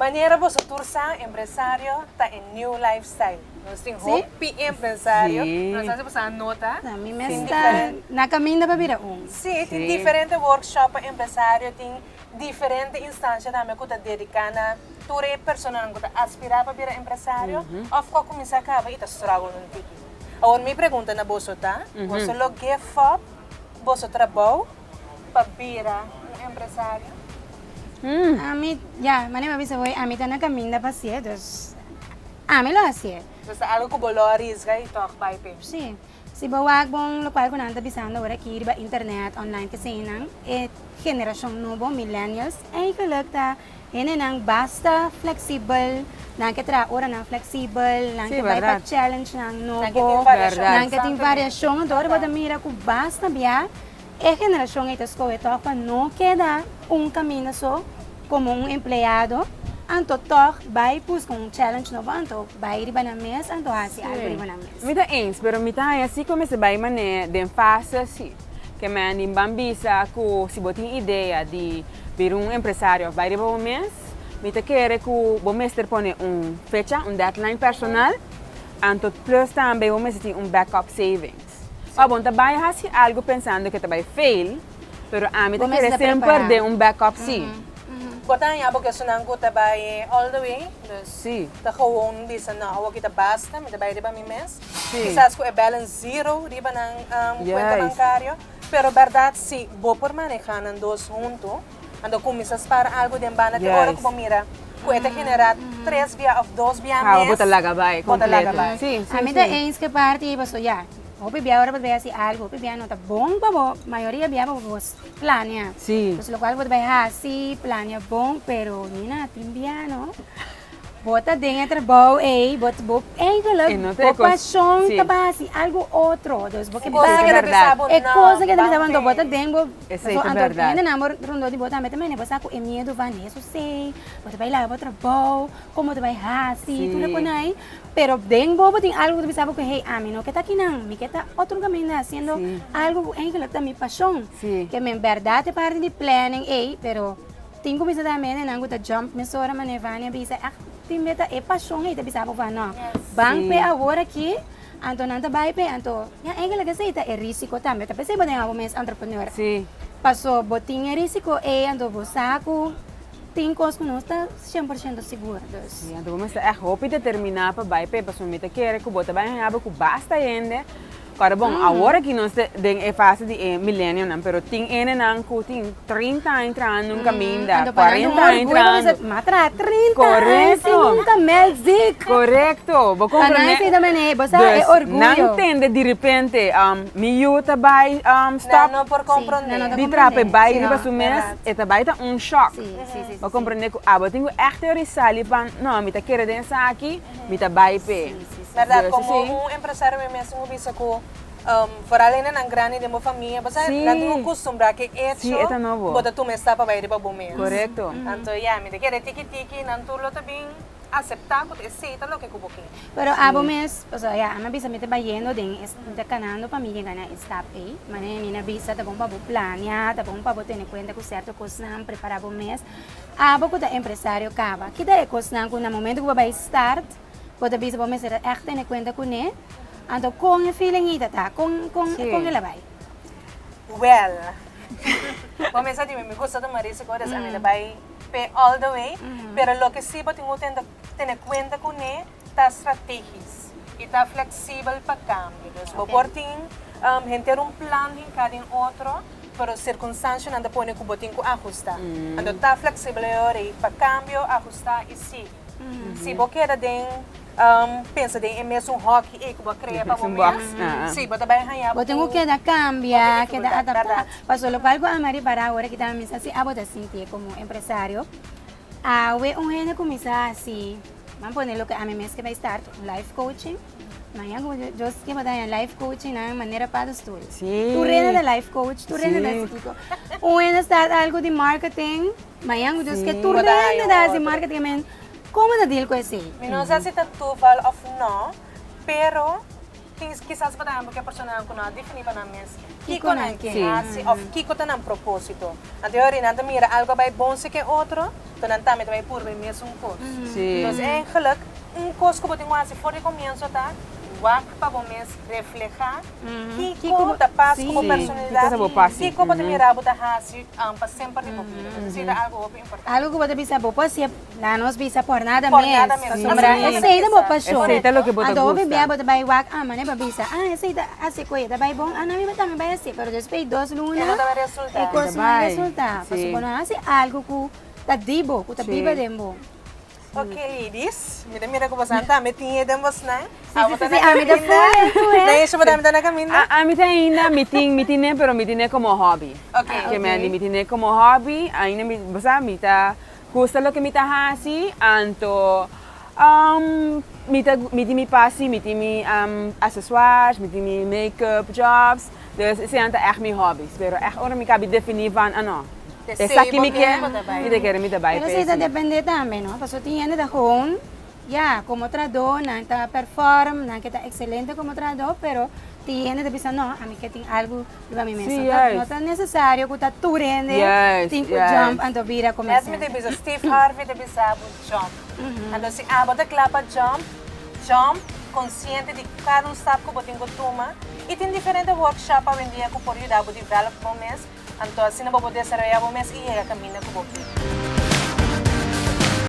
Maneira você tursa empresário tá em new lifestyle. Nós temos hopi empresário. Nós temos a nota. A mim mesmo está na caminho para virar Sim, tem diferente workshop para empresário, tem diferente instância também que está dedicada. Tu é pessoa que aspira para virar empresário. Ou que começa a acabar e está struggle no tiki. Agora me pergunta na você tá? Você lo give up, você trabalha para virar empresário? A mí, ya, maneira bisa voy, a mí está na caminho para ser, dus, a mí lo hacía. Basta algo que valores ka ito, by page. Sí. Si bawag bong lokal ko nanta bisando ora ki ba internet online kasi nang generasyon novo millennials ay kalagta ene nang basta flexible nang ketra ora nang flexible nang Sí, kay pa verdad. challenge nang Nang novo variación. nang keting variasyon dor ba mira ko basta biya generación ito ko ito pa no queda caminho só como empleado anto toch vai pus com challenge novo anto vai riba na mes anto hasi algo riba na mes. Mita eens, pero mita assim como se vai mané den fase assim, que me anim bambisa ku si botin ideia de vir empresário vai riba o mês, mita quer que o mês ter pone fecha, deadline personal, anto plus também o mês tem backup savings. Ah, bom, também hasi algo pensando que também fail, pero a mita quer sempre de backup sim. Kota nga po kasi nang kuta bay all the way. Sim. Ta kawon bisa na awa kita basta, may bay riba mi mes. Sim. Quizás ko balance zero riba ng cuenta bancario. Pero verdad si bo por manejar ng dos junto, ando kumisas para algo din ba na ora ko mira. Puede generar 3 via of 2 via mes. Bota talaga bay, talaga bay. Sim, A mí da eens que parte paso ya. Hopi biya ora ba si algo, hopi biya no ta bom pa bo, mayoría biya pa vos plania. Sim. Pues lo cual vos vai hasi, plania bom, pero nina timbiya no. Bota din trabaho bot kalab, paixão sí. tabasi, algo outro. Dos bo que Cosa que verdad. é coisa que deve saber, bota din bo. Essa é verdade. Ainda namoro rondo de bota, mas também bota com medo van isso sei. Bota vai lá, bota trabalho, como tu vai hasi, tu não pode pero den bobo tem algo que sabe que hey a mí no que está aqui não me que está outro caminho haciendo algo en que está mi pasión que en verdad te parte de planning pero tengo que também né não que jump me sora manevania bisa tem meta é pasión te bisa para não bang pe agora aqui anto nanta vai pe anto ya en que sei é risco também tá pensei bem algo mais entrepreneur sim passou botinha risco anto vou saco tem coisas que não está 100% seguro. Sim, então vamos estar hope de terminar para vai para o meta quer que bota bem a que basta ainda. Agora bom, agora que nós tem é fase de millennium, não, pero tem ene não que tem 30 entrando no caminho da 40 entrando. Matra 30. Correto. Nunca melzik. Correto. Vou compreender. Kanai também você é orgulho. Não entende de repente, me yuta vai stop. Não por compreender. De trape vai riba su mês, eta vai tá choque. Sim. Vou compreender que eu tenho echt teorizar para não, me tá querer dançar aqui, me tá vai pe. Verdade, como empresário mesmo bisa ko para além ng grande de mo família, basta não costumbra que sí, é novo. Bota tu mesa para ir para bom-mês. Correto. Então, me te quer tiki-tiki, não tu lo também aceptar, porque aceita lo que kubokin. Pero abo mes, o sea, ya, ama bisa mete bayendo din está canando pamilya gana stop mane ni na bisa ta bom pa plania, ta bom pa tener cuenta com certo cosnan preparar bom mes. Abo ko ta empresário kaba. Kita é cosnan ko na momento ko vai start. Pode bisa bom mes era echt tener cuenta com ne. Ando con el feeling ita ta, con el vai. Well, começa de me gusta de Marisa que eres a mí vai pay all the way, pero lo que sí tengo que tener cuenta con él, está estrategias y está flexible para cambios. Okay. Por ti, gente ter plan em cada outro, pero circunstância não pode que botin que ajustar. Então está flexible para cambio, ajustar e sim. Se você quer pensa em mesmo hockey que você cria para você. Sim, você vai ganhar. Você tem que dar cambia, que dar adaptar. Pasó lo cual a Mari para agora que também assim, a botar sentir como empresário. A we gente começa assim, vamos poner lo que a mim mesmo que vai start life coaching. Maya como yo que botar en life coaching na maneira para estudar. Sim. Tu reina de life coach, tu reina de psico. Gente start algo de marketing. Maya como que tu reina de marketing. Como na deal com esse? Não sei se tu fala ou não, pero quizás para porque a pessoa não na definir para nós. Kiko não que assim, ou Kiko tá num propósito. A teoria não mira algo vai bom se que outro, dan também vai por bem mesmo curso. Sim. Então, eigenlijk, curso que eu tenho assim, fora de começo, tá? Wak para vocês reflejar que como da paz como Sim, personalidade que coisa boa, que como da mirar botar assim para sempre de vida se dá algo importante Algo que você bisa bo pode ser lá nós bisa por nada Por mesmo. nada mesmo. Sombra, Sim. aceita bo passion. Aceita lo que você Ando gosta. bebê bota vai wak mane ba bisa. Aceita assim coisa vai bom. Na minha também vai assim, pero depois dos que não luna dá é resultado coisa Vai. mais resulta. Sim. Passo quando assim algo que tá dibo, que tá Sim. biba dembo. ok ladies mira como você tá me tinha demos né sim, a me dá full, daí isso vai dar na caminho A mí ainda me tiene, pero me tiene como hobby. ok Que me tiene como hobby, ainda me, sabe, me tá gusta lo que me tá así, anto me tiene passi, me tiene accessoires, me tiene make-up jobs, dus esse anta echt mijn hobby's. Pero echt ora me cabe definir van, ano, essa aqui me quer, me quer me dá bem. Pero isso depende também, não? Passo tinha da home. Ya, como trador, não está perform, não está excelente como trador, pero tiene de pensar, não, a mim que tem algo para mim mesmo. Sim, Não está necessário que está turende, tem que jump, então vira As comerciante. me te bisa Steve Harvey te bisa jump então se bota clapa jump consciente de cada step que você tem que tomar e tem diferentes workshops hoje em dia que pode ajudar a desenvolver o mês então assim não pode desarrollar o mês e é a caminho que você